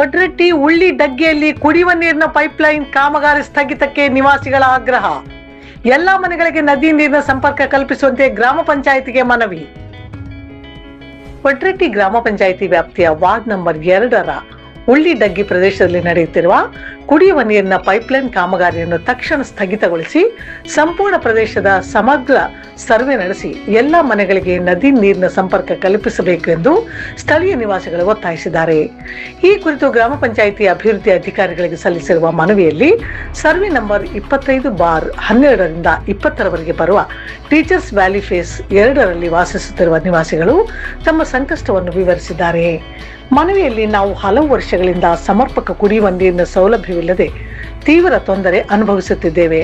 ಒಡ್ರೆಟ್ಟಿ ಉಳ್ಳಿ ಡಗ್ಗೆಯಲ್ಲಿ ಕುಡಿಯುವ ನೀರಿನ ಪೈಪ್ಲೈನ್ ಕಾಮಗಾರಿ ಸ್ಥಗಿತಕ್ಕೆ ನಿವಾಸಿಗಳ ಆಗ್ರಹ. ಎಲ್ಲಾ ಮನೆಗಳಿಗೆ ನದಿ ನೀರಿನ ಸಂಪರ್ಕ ಕಲ್ಪಿಸುವಂತೆ ಗ್ರಾಮ ಪಂಚಾಯಿತಿಗೆ ಮನವಿ. ಒಡ್ರೆಟ್ಟಿ ಗ್ರಾಮ ಪಂಚಾಯಿತಿ ವ್ಯಾಪ್ತಿಯ ವಾರ್ಡ್ ನಂಬರ್ 2ರ ಉಳ್ಳಿ ಡಗ್ಗಿ ಪ್ರದೇಶದಲ್ಲಿ ನಡೆಯುತ್ತಿರುವ ಕುಡಿಯುವ ನೀರಿನ ಪೈಪ್ಲೈನ್ ಕಾಮಗಾರಿಯನ್ನು ತಕ್ಷಣ ಸ್ಥಗಿತಗೊಳಿಸಿ ಸಂಪೂರ್ಣ ಪ್ರದೇಶದ ಸಮಗ್ರ ಸರ್ವೆ ನಡೆಸಿ ಎಲ್ಲಾ ಮನೆಗಳಿಗೆ ನದಿ ನೀರಿನ ಸಂಪರ್ಕ ಕಲ್ಪಿಸಬೇಕು ಎಂದು ಸ್ಥಳೀಯ ನಿವಾಸಿಗಳು ಒತ್ತಾಯಿಸಿದ್ದಾರೆ. ಈ ಕುರಿತು ಗ್ರಾಮ ಪಂಚಾಯಿತಿ ಅಭಿವೃದ್ಧಿ ಅಧಿಕಾರಿಗಳಿಗೆ ಸಲ್ಲಿಸಿರುವ ಮನವಿಯಲ್ಲಿ ಸರ್ವೆ ನಂಬರ್ 25/12ರಿಂದ 20ರವರೆಗೆ ಬರುವ ಟೀಚರ್ಸ್ ವ್ಯಾಲಿ ಫೇಸ್ 2ರಲ್ಲಿ ವಾಸಿಸುತ್ತಿರುವ ನಿವಾಸಿಗಳು ತಮ್ಮ ಸಂಕಷ್ಟವನ್ನು ವಿವರಿಸಿದ್ದಾರೆ. ಮನವಿಯಲ್ಲಿ ನಾವು ಹಲವು ವರ್ಷಗಳಿಂದ ಸಮರ್ಪಕ ಕುಡಿಯುವ ನೀರಿನ ಸೌಲಭ್ಯವಿಲ್ಲದೆ ತೀವ್ರ ತೊಂದರೆ ಅನುಭವಿಸುತ್ತಿದ್ದೇವೆ.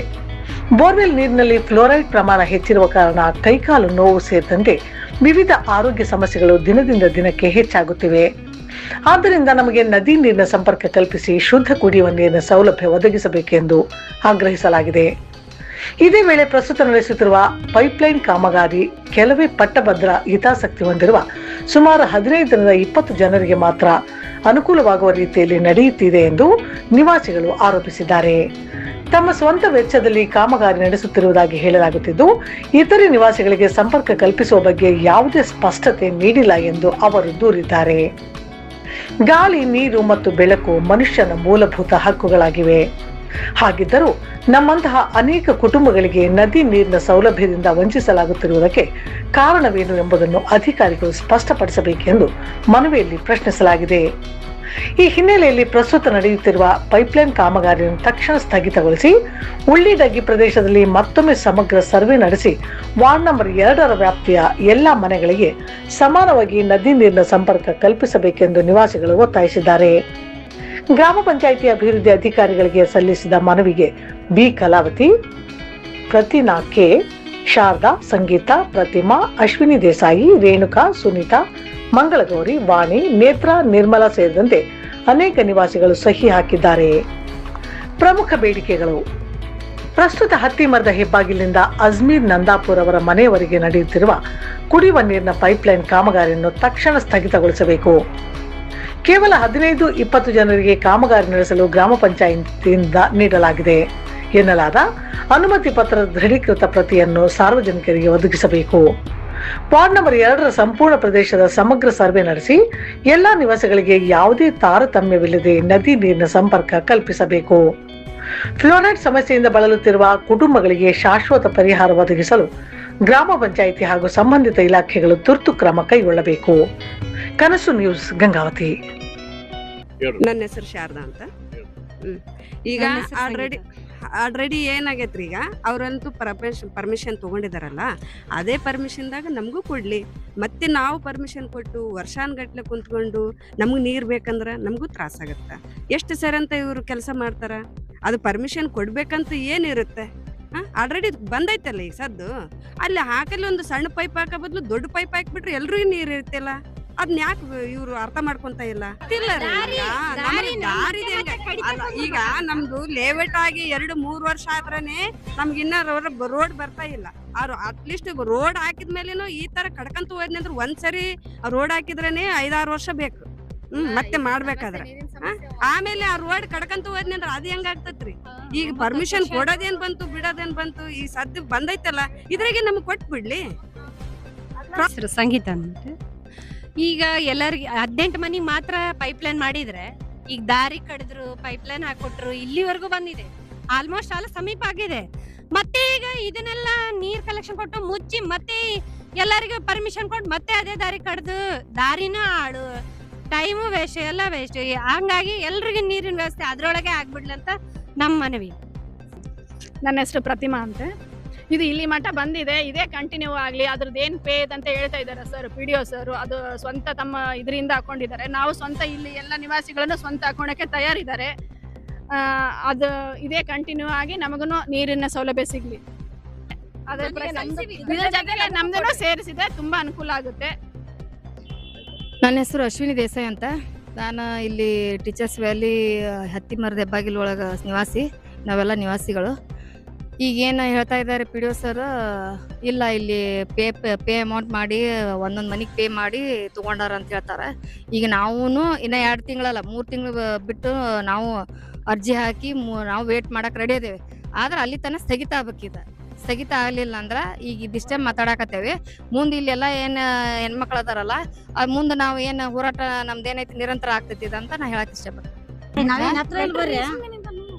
ಬೋರ್ವೆಲ್ ನೀರಿನಲ್ಲಿ ಫ್ಲೋರೈಡ್ ಪ್ರಮಾಣ ಹೆಚ್ಚಿರುವ ಕಾರಣ ಕೈಕಾಲು ನೋವು ಸೇರಿದಂತೆ ವಿವಿಧ ಆರೋಗ್ಯ ಸಮಸ್ಯೆಗಳು ದಿನದಿಂದ ದಿನಕ್ಕೆ ಹೆಚ್ಚಾಗುತ್ತಿವೆ. ಆದ್ದರಿಂದ ನಮಗೆ ನದಿ ನೀರಿನ ಸಂಪರ್ಕ ಕಲ್ಪಿಸಿ ಶುದ್ಧ ಕುಡಿಯುವ ನೀರಿನ ಸೌಲಭ್ಯ ಒದಗಿಸಬೇಕೆಂದು ಆಗ್ರಹಿಸಲಾಗಿದೆ. ಇದೇ ವೇಳೆ ಪ್ರಸ್ತುತ ನಡೆಸುತ್ತಿರುವ ಪೈಪ್ಲೈನ್ ಕಾಮಗಾರಿ ಕೆಲವೇ ಪಟ್ಟಭದ್ರ ಹಿತಾಸಕ್ತಿ ಹೊಂದಿರುವ ಸುಮಾರು 15ರಿಂದ 20 ಜನರಿಗೆ ಮಾತ್ರ ಅನುಕೂಲವಾಗುವ ರೀತಿಯಲ್ಲಿ ನಡೆಯುತ್ತಿದೆ ಎಂದು ನಿವಾಸಿಗಳು ಆರೋಪಿಸಿದ್ದಾರೆ. ತಮ್ಮ ಸ್ವಂತ ವೆಚ್ಚದಲ್ಲಿ ಕಾಮಗಾರಿ ನಡೆಸುತ್ತಿರುವುದಾಗಿ ಹೇಳಲಾಗುತ್ತಿದ್ದು, ಇತರೆ ನಿವಾಸಿಗಳಿಗೆ ಸಂಪರ್ಕ ಕಲ್ಪಿಸುವ ಬಗ್ಗೆ ಯಾವುದೇ ಸ್ಪಷ್ಟತೆ ನೀಡಿಲ್ಲ ಎಂದು ಅವರು ದೂರಿದ್ದಾರೆ. ಗಾಳಿ, ನೀರು ಮತ್ತು ಬೆಳಕು ಮನುಷ್ಯನ ಮೂಲಭೂತ ಹಕ್ಕುಗಳಾಗಿವೆ. ಹಾಗಿದ್ದರೂ ನಮ್ಮಂತಹ ಅನೇಕ ಕುಟುಂಬಗಳಿಗೆ ನದಿ ನೀರಿನ ಸೌಲಭ್ಯದಿಂದ ವಂಚಿಸಲಾಗುತ್ತಿರುವುದಕ್ಕೆ ಕಾರಣವೇನು ಎಂಬುದನ್ನು ಅಧಿಕಾರಿಗಳು ಸ್ಪಷ್ಟಪಡಿಸಬೇಕೆಂದು ಮನವಿಯಲ್ಲಿ ಪ್ರಶ್ನಿಸಲಾಗಿದೆ. ಈ ಹಿನ್ನೆಲೆಯಲ್ಲಿ ಪ್ರಸ್ತುತ ನಡೆಯುತ್ತಿರುವ ಪೈಪ್ಲೈನ್ ಕಾಮಗಾರಿಯನ್ನು ತಕ್ಷಣ ಸ್ಥಗಿತಗೊಳಿಸಿ ಉಳ್ಳಿ ಡಗ್ಗಿ ಪ್ರದೇಶದಲ್ಲಿ ಮತ್ತೊಮ್ಮೆ ಸಮಗ್ರ ಸರ್ವೆ ನಡೆಸಿ ವಾರ್ಡ್ ನಂಬರ್ 2ರ ವ್ಯಾಪ್ತಿಯ ಎಲ್ಲಾ ಮನೆಗಳಿಗೆ ಸಮಾನವಾಗಿ ನದಿ ನೀರಿನ ಸಂಪರ್ಕ ಕಲ್ಪಿಸಬೇಕೆಂದು ನಿವಾಸಿಗಳು ಒತ್ತಾಯಿಸಿದ್ದಾರೆ. ಗ್ರಾಮ ಪಂಚಾಯಿತಿ ಅಭಿವೃದ್ಧಿ ಅಧಿಕಾರಿಗಳಿಗೆ ಸಲ್ಲಿಸಿದ ಮನವಿಗೆ ಬಿ ಕಲಾವತಿ, ಪ್ರತಿನಾ ಕೆ, ಶಾರದಾ, ಸಂಗೀತಾ, ಪ್ರತಿಮಾ, ಅಶ್ವಿನಿ ದೇಸಾಯಿ, ರೇಣುಕಾ, ಸುನೀತಾ, ಮಂಗಳಗೌರಿ, ವಾಣಿ, ನೇತ್ರ, ನಿರ್ಮಲಾ ಸೇರಿದಂತೆ ಅನೇಕ ನಿವಾಸಿಗಳು ಸಹಿ ಹಾಕಿದ್ದಾರೆ. ಪ್ರಮುಖ ಬೇಡಿಕೆಗಳು: ಪ್ರಸ್ತುತ ಹತ್ತಿಮರದ ಹೆಬ್ಬಾಗಿಲಿನಿಂದ ಅಜ್ಮೀರ್ ನಂದಾಪುರ್ ಅವರ ಮನೆಯವರೆಗೆ ನಡೆಯುತ್ತಿರುವ ಕುಡಿಯುವ ನೀರಿನ ಪೈಪ್ಲೈನ್ ಕಾಮಗಾರಿಯನ್ನು ತಕ್ಷಣ ಸ್ಥಗಿತಗೊಳಿಸಬೇಕು. ಕೇವಲ 15-20 ಜನರಿಗೆ ಕಾಮಗಾರಿ ನಡೆಸಲು ಗ್ರಾಮ ಪಂಚಾಯಿತಿಯಿಂದ ನೀಡಲಾಗಿದೆ ಎನ್ನಲಾದ ಅನುಮತಿ ಪತ್ರದ ದೃಢೀಕೃತ ಪ್ರತಿಯನ್ನು ಸಾರ್ವಜನಿಕರಿಗೆ ಒದಗಿಸಬೇಕು. ವಾರ್ಡ್ ನಂಬರ್ 2ರ ಸಂಪೂರ್ಣ ಪ್ರದೇಶದ ಸಮಗ್ರ ಸರ್ವೆ ನಡೆಸಿ ಎಲ್ಲಾ ನಿವಾಸಿಗಳಿಗೆ ಯಾವುದೇ ತಾರತಮ್ಯವಿಲ್ಲದೆ ನದಿ ನೀರಿನ ಸಂಪರ್ಕ ಕಲ್ಪಿಸಬೇಕು. ಫ್ಲೋರೈಡ್ ಸಮಸ್ಯೆಯಿಂದ ಬಳಲುತ್ತಿರುವ ಕುಟುಂಬಗಳಿಗೆ ಶಾಶ್ವತ ಪರಿಹಾರ ಒದಗಿಸಲು ಗ್ರಾಮ ಪಂಚಾಯಿತಿ ಹಾಗೂ ಸಂಬಂಧಿತ ಇಲಾಖೆಗಳು ತುರ್ತು ಕ್ರಮ ಕೈಗೊಳ್ಳಬೇಕು. ಕನಸು ನ್ಯೂಸ್, ಗಂಗಾವತಿ. ನನ್ನ ಹೆಸರು ಶಾರದಾ ಅಂತ. ಈಗ ಆಲ್ರೆಡಿ ಏನಾಗೈತ್ರಿ, ಈಗ ಅವರಂತೂ ಪರ್ಮಿಷನ್ ತೊಗೊಂಡಿದಾರಲ್ಲ, ಅದೇ ಪರ್ಮಿಷನ್ದಾಗ ನಮಗೂ ಕೊಡಲಿ. ಮತ್ತೆ ನಾವು ಪರ್ಮಿಷನ್ ಕೊಟ್ಟು ವರ್ಷಾನ್ಗಟ್ಲೆ ಕುಂತ್ಕೊಂಡು ನಮ್ಗೆ ನೀರು ಬೇಕಂದ್ರೆ ನಮಗೂ ತ್ರಾಸಾಗತ್ತೆ. ಎಷ್ಟು ಸರಿ ಅಂತ ಇವರು ಕೆಲಸ ಮಾಡ್ತಾರ? ಅದು ಪರ್ಮಿಷನ್ ಕೊಡ್ಬೇಕಂತ ಏನಿರುತ್ತೆ? ಆಲ್ರೆಡಿ ಬಂದೈತಲ್ಲ ಈಗ ಸದ್ದು. ಅಲ್ಲಿ ಹಾಕಲಿ ಒಂದು ಸಣ್ಣ ಪೈಪ್ ಹಾಕೋ ಬದಲು ದೊಡ್ಡ ಪೈಪ್ ಹಾಕ್ಬಿಟ್ರೆ ಎಲ್ರಿಗೂ ನೀರು ಇರುತ್ತಿಲ್ಲ. ಅದನ್ನ ಯಾಕೆ ಇವ್ರು ಅರ್ಥ ಮಾಡ್ಕೊಂತ ಇಲ್ಲ? ಈಗ ನಮ್ದು ಲೇಔಟ್ ಆಗಿ 2-3 ವರ್ಷ ಆದ್ರೇನೆ ನಮ್ಗೆ ಇನ್ನ ರೋಡ್ ಬರ್ತಾ ಇಲ್ಲ. ಅಟ್ಲೀಸ್ಟ್ ರೋಡ್ ಹಾಕಿದ್ಮೇಲೆನು ಈ ತರ ಕಡ್ಕಂತ ಹೋದ್ನಿ ಅಂದ್ರೆ ಒಂದ್ಸರಿ ರೋಡ್ ಹಾಕಿದ್ರೇನೆ 5-6 ವರ್ಷ ಬೇಕು. ಮತ್ತೆ ಮಾಡ್ಬೇಕಾದ್ರೆ ಆಮೇಲೆ ಆ ರೋಡ್ ಕಡ್ಕಂತ ಹೋದ್ನಿ ಅಂದ್ರೆ ಅದು ಹೆಂಗಾಗ್ತತ್ರಿ? ಈಗ ಪರ್ಮಿಷನ್ ಕೊಡೋದೇನ್ ಬಂತು, ಬಿಡೋದೇನ್ ಬಂತು? ಈ ಸದ್ದು ಬಂದೈತಲ್ಲ, ಇದ್ರಾಗೆ ನಮ್ಗೆ ಕೊಟ್ಟು ಬಿಡ್ಲಿ. ಸಂಗೀತ ಅಂತ ಈಗ ಎಲ್ಲರಿಗೆ 18 ಮನಿ ಮಾತ್ರ ಪೈಪ್ಲೈನ್ ಮಾಡಿದ್ರೆ, ಈಗ ದಾರಿ ಕಡಿದ್ರು, ಪೈಪ್ಲೈನ್ ಹಾಕೊಟ್ರು, ಇಲ್ಲಿವರೆಗೂ ಬಂದಿದೆ. ಆಲ್ಮೋಸ್ಟ್ ಆಲ್ ಸಮೀಪ ಆಗಿದೆ. ಮತ್ತೆ ಈಗ ಇದನ್ನೆಲ್ಲ ನೀರ್ ಕಲೆಕ್ಷನ್ ಕೊಟ್ಟು ಮುಚ್ಚಿ ಮತ್ತೆ ಎಲ್ಲರಿಗೂ ಪರ್ಮಿಷನ್ ಕೊಟ್ಟು ಮತ್ತೆ ಅದೇ ದಾರಿ ಕಡ್ದು ದಾರಿನ ಹಾಳು, ಟೈಮು ವೇಸ್ಟ್, ಎಲ್ಲ ವೇಸ್ಟ್. ಹಂಗಾಗಿ ಎಲ್ರಿಗೂ ನೀರಿನ ವ್ಯವಸ್ಥೆ ಅದ್ರೊಳಗೆ ಆಗ್ಬಿಡ್ಲಿ ಅಂತ ನಮ್ಮ ಮನವಿ. ನನ್ನ ಹೆಸರು ಪ್ರತಿಮಾ ಅಂತ. ಇದು ಇಲ್ಲಿ ಮಠ ಬಂದಿದೆ, ಇದೇ ಕಂಟಿನ್ಯೂ ಆಗಲಿ. ಅದ್ರದ್ದು ಏನು ಪೇ ಅಂತ ಹೇಳ್ತಾ ಇದ್ದಾರೆ ಸರ್, PDO ಸರ್. ಅದು ಸ್ವಂತ ತಮ್ಮ ಇದರಿಂದ ಹಾಕೊಂಡಿದ್ದಾರೆ. ನಾವು ಸ್ವಂತ ಇಲ್ಲಿ ಎಲ್ಲ ನಿವಾಸಿಗಳನ್ನು ಸ್ವಂತ ಹಾಕೋಣಕ್ಕೆ ತಯಾರಿದ್ದಾರೆ. ಅದು ಇದೇ ಕಂಟಿನ್ಯೂ ಆಗಿ ನಮಗೂ ನೀರಿನ ಸೌಲಭ್ಯ ಸಿಗಲಿ. ಅದ್ರ ಜೊತೆಗೆ ನಮ್ದನ್ನು ಸೇರಿಸಿದ್ರೆ ತುಂಬಾ ಅನುಕೂಲ ಆಗುತ್ತೆ. ನನ್ನ ಹೆಸರು ಅಶ್ವಿನಿ ದೇಸಾಯಿ ಅಂತ. ನಾನು ಇಲ್ಲಿ ಟೀಚರ್ಸ್ ವ್ಯಾಲಿ ಹತ್ತಿಮರದ ಹೆಬ್ಬಾಗಿಲು ಒಳಗೆ ನಿವಾಸಿ. ನಾವೆಲ್ಲ ನಿವಾಸಿಗಳು. ಈಗೇನು ಹೇಳ್ತಾ ಇದ್ದಾರೆ ಪಿ ಡಿ ಒ ಸರ್, ಇಲ್ಲ ಇಲ್ಲಿ ಪೇ ಅಮೌಂಟ್ ಮಾಡಿ ಒಂದೊಂದು ಮನೆಗೆ ಪೇ ಮಾಡಿ ತೊಗೊಂಡಾರ ಅಂತ ಹೇಳ್ತಾರೆ. ಈಗ ನಾವು ಇನ್ನು 2 ತಿಂಗಳಲ್ಲ 3 ತಿಂಗಳು ಬಿಟ್ಟು ನಾವು ಅರ್ಜಿ ಹಾಕಿ ನಾವು ವೇಟ್ ಮಾಡಕ್ಕೆ ರೆಡಿ ಅದೇವೆ. ಆದ್ರೆ ಅಲ್ಲಿ ತನಕ ಸ್ಥಗಿತ ಆಗ್ಬೇಕಿದೆ. ಸ್ಥಗಿತ ಆಗಲಿಲ್ಲ ಅಂದ್ರೆ ಈಗ ಇದಿಷ್ಟೇ ಮಾತಾಡಕತ್ತೇವೆ. ಮುಂದೆ ಇಲ್ಲೆಲ್ಲ ಏನು ಹೆಣ್ಮಕ್ಳು ಅದಾರಲ್ಲ, ಅದು ಮುಂದೆ ನಾವು ಏನು ಹೋರಾಟ ನಮ್ದೇನೈತಿ ನಿರಂತರ ಆಗ್ತೈತಿ ಅಂತ ನಾ ಹೇಳಕ್ ಇಷ್ಟಪಡ್ತೀನಿ.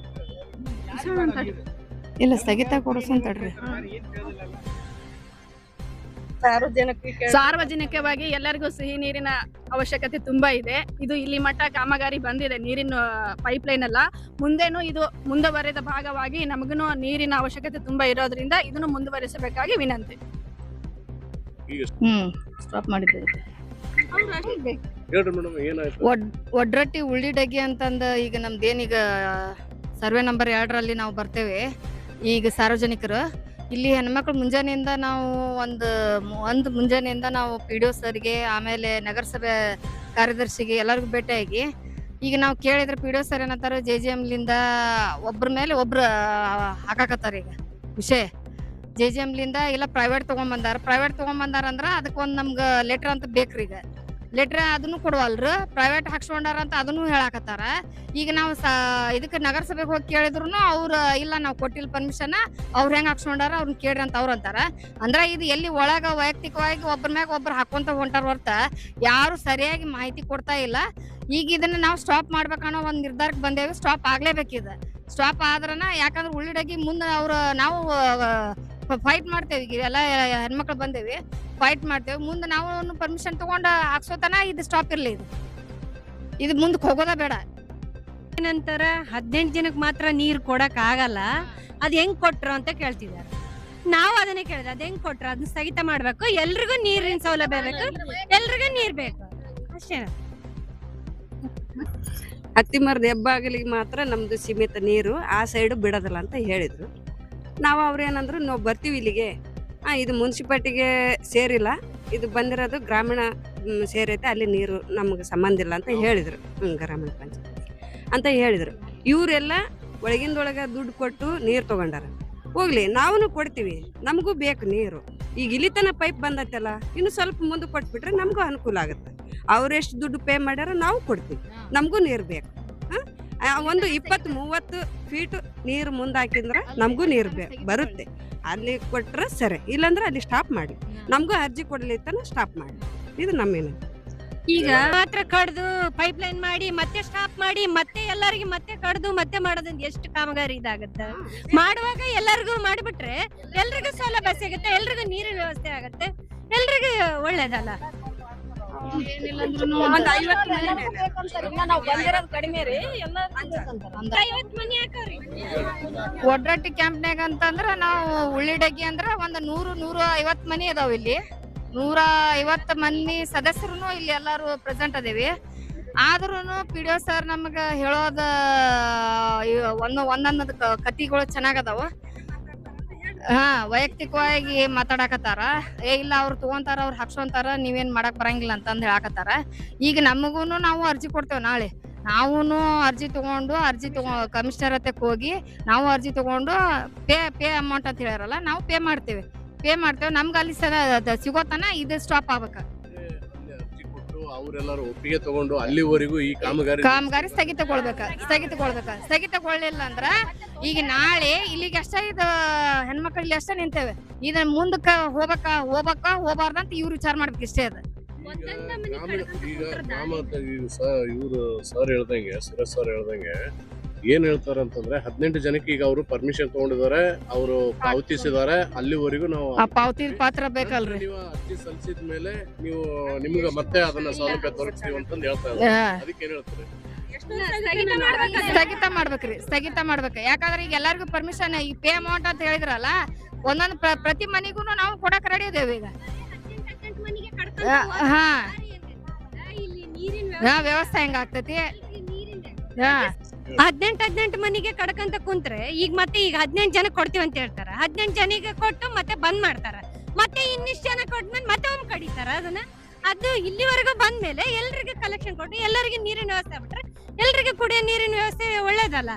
ಇಲ್ಲ ಸ್ಥಗಿತ ಕೊಡಿಸಂತಡ್ರಿ. ಸಾರ್ವಜನಿಕವಾಗಿ ಎಲ್ಲರಿಗೂ ಸಿಹಿ ನೀರಿನ ಅವಶ್ಯಕತೆ ತುಂಬಾ ಇದೆ. ಇದು ಇಲ್ಲಿ ಮಟ್ಟ ಕಾಮಗಾರಿ ಬಂದಿದೆ, ನೀರಿನ ಪೈಪ್ಲೈನ್ ಅಲ್ಲ. ಮುಂದೇನು ಇದು ಮುಂದುವರೆದ ಭಾಗವಾಗಿ ನಮಗೂ ನೀರಿನ ಅವಶ್ಯಕತೆ ತುಂಬಾ ಇರೋದ್ರಿಂದ ಇದನ್ನು ಮುಂದುವರಿಸಬೇಕಾಗಿ ವಿನಂತಿ. ಸ್ಟಾಪ್ ಮಾಡಿದ್ದೇವೆ. ಒಡ್ರಟ್ಟಿ ಉಳ್ಳಿಡಗಿ ಅಂತಂದ ಈಗ ನಮ್ದೇನೀಗ ಸರ್ವೆ ನಂಬರ್ 2ರಲ್ಲಿ ನಾವು ಬರ್ತೇವೆ. ಈಗ ಸಾರ್ವಜನಿಕರು ಇಲ್ಲಿ ಹೆಣ್ಮಕ್ಳು ಮುಂಜಾನೆಯಿಂದ ನಾವು ಒಂದು ಮುಂಜಾನೆಯಿಂದ ನಾವು ಪಿ ಡಿ ಒ ಸರ್ಗೆ, ಆಮೇಲೆ ನಗರಸಭೆ ಕಾರ್ಯದರ್ಶಿಗೆ ಎಲ್ಲರಿಗೂ ಭೇಟಿಯಾಗಿ ಈಗ ನಾವು ಕೇಳಿದ್ರೆ ಪಿ ಡಿ ಒ ಸರ್ ಏನಂತಾರೆ, JJMಲಿಂದ ಒಬ್ರ ಮೇಲೆ ಒಬ್ರು ಹಾಕಾಕತ್ತಾರ. ಈಗ ವಿಷಯ JJMಲಿಂದ ಇಲ್ಲ ಪ್ರೈವೇಟ್ ತೊಗೊಂಬಂದಾರ ಅಂದ್ರೆ ಅದಕ್ಕೊಂದು ನಮ್ಗೆ ಲೆಟ್ರ್ ಅಂತ ಬೇಕ್ರಿ. ಈಗ ಲೆಟ್ರ್ ಅದನ್ನು ಕೊಡುವಲ್ರು, ಪ್ರೈವೇಟ್ ಹಾಕ್ಸ್ಕೊಂಡಾರ ಅಂತ ಅದನ್ನು ಹೇಳಾಕತ್ತಾರ. ಈಗ ನಾವು ಇದಕ್ಕೆ ನಗರಸಭೆಗೆ ಹೋಗಿ ಕೇಳಿದ್ರು ಅವ್ರು ಇಲ್ಲ ನಾವು ಕೊಟ್ಟಿಲ್ಲ ಪರ್ಮಿಷನ್, ಅವ್ರು ಹೆಂಗೆ ಹಾಕ್ಸ್ಕೊಂಡಾರ ಅವ್ರನ್ನ ಕೇಳ್ರಿ ಅಂತ ಅವ್ರು ಅಂತಾರ. ಅಂದ್ರೆ ಇದು ಎಲ್ಲಿ ಒಳಗ ವೈಯಕ್ತಿಕವಾಗಿ ಒಬ್ಬರ ಮ್ಯಾಗ ಒಬ್ರು ಹಾಕೊಂತ ಹೊಂಟಾರ ಹೊರ್ತ ಯಾರು ಸರಿಯಾಗಿ ಮಾಹಿತಿ ಕೊಡ್ತಾ ಇಲ್ಲ. ಈಗ ಇದನ್ನ ನಾವು ಸ್ಟಾಪ್ ಮಾಡ್ಬೇಕನ್ನೋ ಒಂದು ನಿರ್ಧಾರಕ್ಕೆ ಬಂದೇವಿ. ಸ್ಟಾಪ್ ಆಗ್ಲೇಬೇಕಿದೆ. ಸ್ಟಾಪ್ ಆದ್ರನ, ಯಾಕಂದ್ರೆ ಉಳ್ಳಿಡಗಿ ಮುಂದೆ ನಾವು ಫೈಟ್ ಮಾಡ್ತೇವೆ. ಈಗ ಎಲ್ಲ ಹೆಣ್ಮಕ್ಳು ಬಂದೇವಿ, ಫೈಟ್ ಮಾಡ್ತೇವೆ. ಮುಂದೆ ನಾವು ಪರ್ಮಿಷನ್ ತಗೊಂಡು ಹಾಕ್ಸೋತನ ಇದು ಸ್ಟಾಪ್ ಇರ್ಲಿ. ಇದು ಮುಂದಕ್ಕೆ ಹೋಗೋದ ಬೇಡ. ನಂತರ 18 ಜನಕ್ಕೆ ಮಾತ್ರ ನೀರು ಕೊಡಕ್ ಆಗಲ್ಲ, ಅದ್ ಹೆಂಗ್ ಕೊಟ್ರು ಅಂತ ಕೇಳ್ತಿದ್ದಾರೆ. ನಾವು ಅದನ್ನೇ ಕೇಳಿದ್ರೆ ಅದ್ ಹೆಂಗ್ ಕೊಟ್ರು, ಅದನ್ನ ಸ್ಥಗಿತ ಮಾಡ್ಬೇಕು. ಎಲ್ರಿಗೂ ನೀರಿನ ಸೌಲಭ್ಯ ಬೇಕು, ಎಲ್ರಿಗೂ ನೀರ್ ಬೇಕು ಅಷ್ಟೇ. ಹತ್ತಿಮರದ ಹೆಬ್ಬಾಗಿಲಿಗೆ ಮಾತ್ರ ನಮ್ದು ಸೀಮಿತ ನೀರು, ಆ ಸೈಡ್ ಬಿಡೋದಿಲ್ಲ ಅಂತ ಹೇಳಿದ್ರು. ನಾವು ಅವ್ರೇನಂದ್ರು ನಾವು ಬರ್ತೀವಿ ಇಲ್ಲಿಗೆ, ಇದು ಮುನ್ಸಿಪಾಲ್ಟಿಗೆ ಸೇರಿಲ್ಲ, ಇದು ಬಂದಿರೋದು ಗ್ರಾಮೀಣ ಸೇರೈತೆ, ಅಲ್ಲಿ ನೀರು ನಮ್ಗೆ ಸಂಬಂಧ ಇಲ್ಲ ಅಂತ ಹೇಳಿದ್ರು. ಗ್ರಾಮೀಣ ಪಂಚಾಯತ್ ಅಂತ ಹೇಳಿದ್ರು. ಇವರೆಲ್ಲ ಒಳಗಿಂದೊಳಗೆ ದುಡ್ಡು ಕೊಟ್ಟು ನೀರು ತಗೊಂಡಾರ. ಹೋಗ್ಲಿ, ನಾವು ಕೊಡ್ತೀವಿ, ನಮಗೂ ಬೇಕು ನೀರು. ಈಗ ಇಲ್ಲಿ ತನ ಪೈಪ್ ಬಂದತ್ತಲ್ಲ, ಇನ್ನು ಸ್ವಲ್ಪ ಮುಂದೆ ಕೊಟ್ಬಿಟ್ರೆ ನಮಗೂ ಅನುಕೂಲ ಆಗುತ್ತೆ. ಅವ್ರೆಷ್ಟು ದುಡ್ಡು ಪೇ ಮಾಡ್ಯಾರ ನಾವು ಕೊಡ್ತೀವಿ, ನಮಗೂ ನೀರು ಬೇಕು. ಒಂದು 20-30 ಫೀಟ್ ನೀರು ಮುಂದೆ ಹಾಕಿದ್ರೆ ನಮಗೂ ನೀರು ಬರುತ್ತೆ. ಅಲ್ಲಿ ಕೊಟ್ರೆ ಸರಿ, ಇಲ್ಲಾಂದ್ರೆ ಅಲ್ಲಿ ಸ್ಟಾಪ್ ಮಾಡಿ, ನಮಗೂ ಅರ್ಜಿ ಕೊಡ್ಲಿತ್ತಾನ ಸ್ಟಾಪ್ ಮಾಡಿ. ಇದು ನಮ್ಮೇನು. ಈಗ ಮಾತ್ರ ಕಡ್ದು ಪೈಪ್ಲೈನ್ ಮಾಡಿ ಮತ್ತೆ ಸ್ಟಾಪ್ ಮಾಡಿ ಮತ್ತೆ ಎಲ್ಲರಿಗೆ ಮತ್ತೆ ಕಡ್ದು ಮತ್ತೆ ಮಾಡೋದ್ರಿಂದ ಎಷ್ಟು ಕಾಮಗಾರಿ ಇದಾಗತ್ತೆ. ಮಾಡುವಾಗ ಎಲ್ಲರಿಗೂ ಮಾಡಿಬಿಟ್ರೆ ಎಲ್ರಿಗೂ ಸೌಲಭ್ಯ ಸಿಗುತ್ತೆ, ಎಲ್ರಿಗೂ ನೀರಿನ ವ್ಯವಸ್ಥೆ ಆಗತ್ತೆ, ಎಲ್ರಿಗೂ ಒಳ್ಳೇದಲ್ಲ. ಒಡ್ರಟ್ಟಿ ಕ್ಯಾಂಪ್ನಾಗ ಅಂತಂದ್ರ ನಾವು ಉಳ್ಳಿಡಗಿ ಅಂದ್ರ ಒಂದು 100-150 ಮನಿ ಅದಾವ. ಇಲ್ಲಿ 150 ಮಂದಿ ಸದಸ್ಯರು ಇಲ್ಲಿ ಎಲ್ಲಾರು ಪ್ರೆಸೆಂಟ್ ಅದೇವಿ. ಆದ್ರೂನು ಪಿ ಡಿ ಒ ಸರ್ ನಮಗ ಹೇಳೋದ ಒಂದೊಂದ್ ಕತಿಗಳು ಚೆನ್ನಾಗದಾವ. ವೈಯಕ್ತಿಕವಾಗಿ ಮಾತಾಡಕತ್ತಾರ. ಇಲ್ಲ ಅವ್ರು ತಗೊಂತಾರ, ಅವ್ರು ಹಾಕ್ಸೊಂತಾರ, ನೀವೇನ್ ಮಾಡಕ್ ಬರಂಗಿಲ್ಲ ಅಂತಂದ್ ಹೇಳಾಕತ್ತಾರ. ಈಗ ನಮಗೂನು ನಾವು ಅರ್ಜಿ ಕೊಡ್ತೇವೆ. ನಾಳೆ ನಾವೂನು ಅರ್ಜಿ ತಗೊಂಡು ಕಮಿಷನರ್ ಹತ್ತಕ್ಕೆ ಹೋಗಿ ನಾವು ಅರ್ಜಿ ತಗೊಂಡು ಪೇ ಅಮೌಂಟ್ ಅಂತ ಹೇಳ್ಯಾರಲ್ಲ, ನಾವು ಪೇ ಮಾಡ್ತೇವೆ. ನಮ್ಗೆ ಅಲ್ಲಿ ಸಿಗೋತನ ಇದು ಸ್ಟಾಪ್ ಆಗ್ಬೇಕ. ಅವರೆಲ್ಲರೂ ಒಪ್ಪಿಗೆ ತಗೊಂಡು ಅಲ್ಲಿವರೆಗೂ ಈ ಕಾಮಗಾರಿ ಸ್ಥಗಿತಗೊಳ್ಳಿಲ್ಲ ಅಂದ್ರ ಈಗ ನಾಳೆ ಇಲ್ಲಿಗೆ ಅಷ್ಟೇ ಇದು ಹೆಣ್ಮಕ್ಳಿಗೆ ಅಷ್ಟೇ ನಿಂತೇವೆ. ಇದನ್ನ ಮುಂದಕ್ಕ ಹೋಗ್ಬಾರ್ದಂತ ಇವ್ರು ವಿಚಾರ ಮಾಡ್ಬೇಕು. ಇಷ್ಟೇ ಅದ. ಇವರು ಸರ್ ಹೇಳ್ದಂಗೆ, ಸುರೇಶ್ ಸರ್ ಹೇಳ್ದಂಗೆ ಏನ್ ಹೇಳ್ತಾರೆ ಅಂತಂದ್ರೆ 18 ಜನಕ್ಕೆ ಈಗ ಅವರು ಪರ್ಮಿಷನ್ ತಗೊಂಡಿದ್ದಾರೆ, ಅವರು ಪಾವತಿಸಿದ್ದಾರೆ. ಅಲ್ಲಿವರೆಗೂ ನಾವು ಪಾವತಿ ಪಾತ್ರ ಬೇಕಲ್ರಿ. ನೀವು ಅರ್ಜಿ ಸಲ್ಲಿಸಿದ ಮೇಲೆ ನಿಮ್ಗೆ ಮತ್ತೆ ಅದನ್ನ ಸೌಲಭ್ಯ ದೊರಕಿಸ್ತೀವಿ ಅಂತಂದು ಹೇಳ್ತಾ ಇದ್ದಾರೆ. ಅದಕ್ಕೆ ಏನ್ ಹೇಳ್ತಾರೆ? ಸ್ಥಗಿತ ಮಾಡ್ಬೇಕ್ರಿ. ಯಾಕಂದ್ರೆ ಈಗ ಎಲ್ಲರಿಗೂ ಪರ್ಮಿಷನ್ ಈ ಪೇ ಅಮೌಂಟ್ ಅಂತ ಹೇಳಿದ್ರಲ್ಲ, ಒಂದೊಂದು ಪ್ರತಿ ಮನಿಗೂ ನಾವು ಕೊಡಕ್ ರೆಡಿ ಇದೇವಿ. ಈಗ ವ್ಯವಸ್ಥೆ ಹೆಂಗ ಆಗ್ತೈತಿ? 18 ಮನಿಗೆ ಕಡ್ಕಂತ ಕುಂತ್ರೆ ಈಗ ಮತ್ತೆ ಈಗ 18 ಜನಕ್ಕೆ ಕೊಡ್ತೀವಿ ಅಂತ ಹೇಳ್ತಾರ. 18 ಜನಿಗೆ ಕೊಟ್ಟು ಮತ್ತೆ ಬಂದ್ ಮಾಡ್ತಾರ. ಮತ್ತೆ ಇನ್ನಿಷ್ಟು ಜನ ಕೊಟ್ಮೇಲೆ ಮತ್ತೆ ಒಮ್ಮೆ ಕಡಿತಾರ ಅದನ್ನ. ಅದು ಇಲ್ಲಿವರೆಗೂ ಬಂದ್ಮೇಲೆ ಎಲ್ರಿಗೂ ಕಲೆಕ್ಷನ್ ಕೊಟ್ಟು ಎಲ್ಲರಿಗೂ ನೀರಿನ ವ್ಯವಸ್ಥೆ ಆಗ್ಬಿಟ್ರೆ ಎಲ್ರಿಗೂ ಕುಡಿಯೋ ನೀರಿನ ವ್ಯವಸ್ಥೆ ಒಳ್ಳೇದಲ್ಲ.